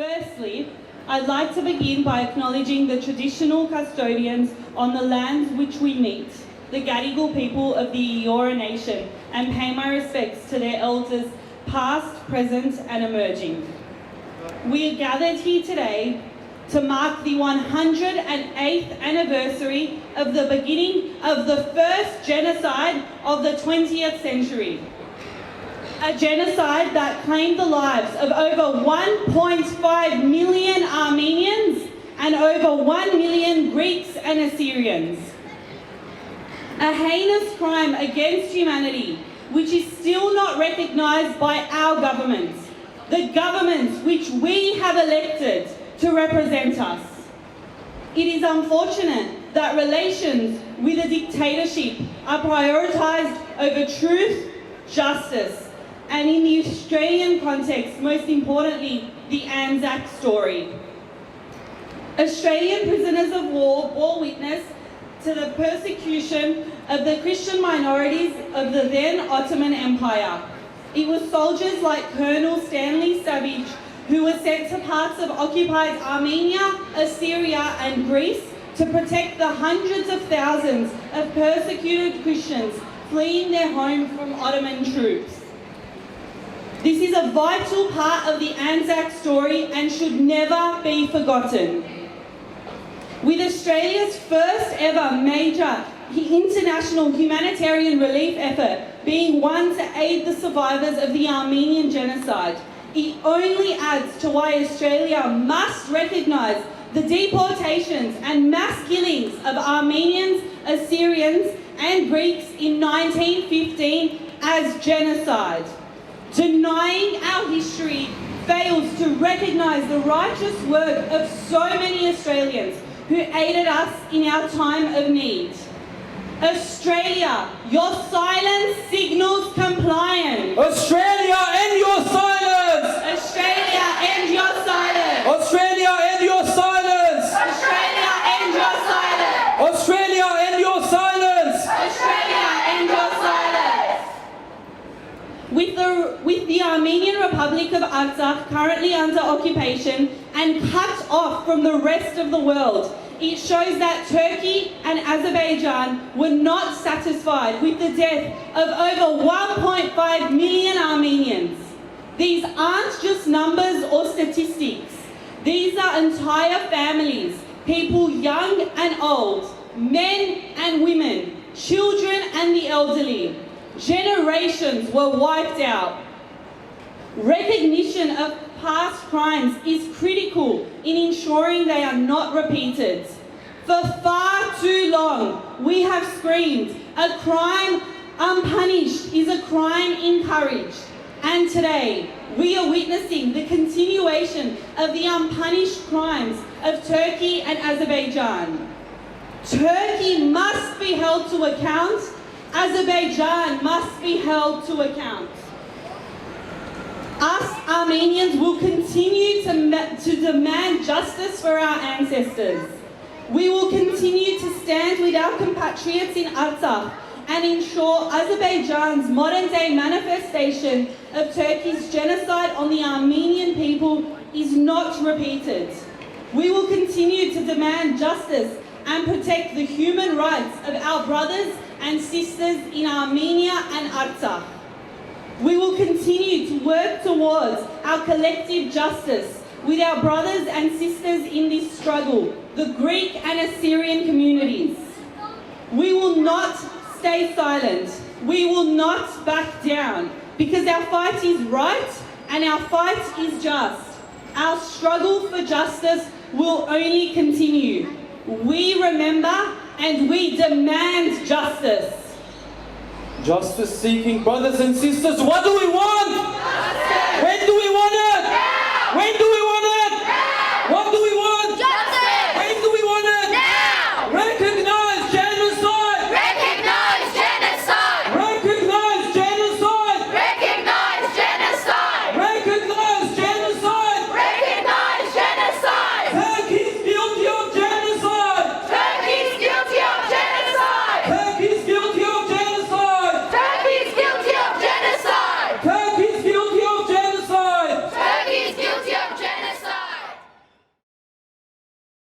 Firstly, I'd like to begin by acknowledging the traditional custodians on the lands which we meet, the Gadigal people of the Eora Nation, and pay my respects to their elders past, present and emerging. We are gathered here today to mark the 108th anniversary of the beginning of the first genocide of the 20th century. A genocide that claimed the lives of over 1.5 million Armenians and over 1 million Greeks and Assyrians. A heinous crime against humanity which is still not recognised by our governments, the governments which we have elected to represent us. It is unfortunate that relations with a dictatorship are prioritised over truth, justice, and in the Australian context, most importantly, the Anzac story. Australian prisoners of war bore witness to the persecution of the Christian minorities of the then Ottoman Empire. It was soldiers like Colonel Stanley Savage who were sent to parts of occupied Armenia, Assyria and Greece to protect the hundreds of thousands of persecuted Christians fleeing their home from Ottoman troops. This is a vital part of the Anzac story and should never be forgotten. With Australia's first ever major international humanitarian relief effort being one to aid the survivors of the Armenian genocide, it only adds to why Australia must recognise the deportations and mass killings of Armenians, Assyrians and Greeks in 1915 as genocide. Denying our history fails to recognise the righteous work of so many Australians who aided us in our time of need. Australia, your silence signals compliance. Australia, end your silence! Australia, end your silence! Australia, end your silence! Australia, end your silence! Australia, end your silence! Australia, end your silence! With the Armenian Republic of Artsakh currently under occupation and cut off from the rest of the world, it shows that Turkey and Azerbaijan were not satisfied with the death of over 1.5 million Armenians. These aren't just numbers or statistics. These are entire families, people young and old, men and women, children and the elderly. Generations were wiped out. Recognition of past crimes is critical in ensuring they are not repeated. For far too long, we have screamed, a crime unpunished is a crime encouraged. And today, we are witnessing the continuation of the unpunished crimes of Turkey and Azerbaijan. Turkey must be held to account. Azerbaijan must be held to account. Us Armenians will continue to demand justice for our ancestors. We will continue to stand with our compatriots in Artsakh and ensure Azerbaijan's modern-day manifestation of Turkey's genocide on the Armenian people is not repeated. We will continue to demand justice and protect the human rights of our brothers and sisters in Armenia and Artsakh. We will continue to work towards our collective justice with our brothers and sisters in this struggle, the Greek and Assyrian communities. We will not stay silent. We will not back down because our fight is right and our fight is just. Our struggle for justice will only continue. We remember and we demand justice. Justice-seeking brothers and sisters, what do we want?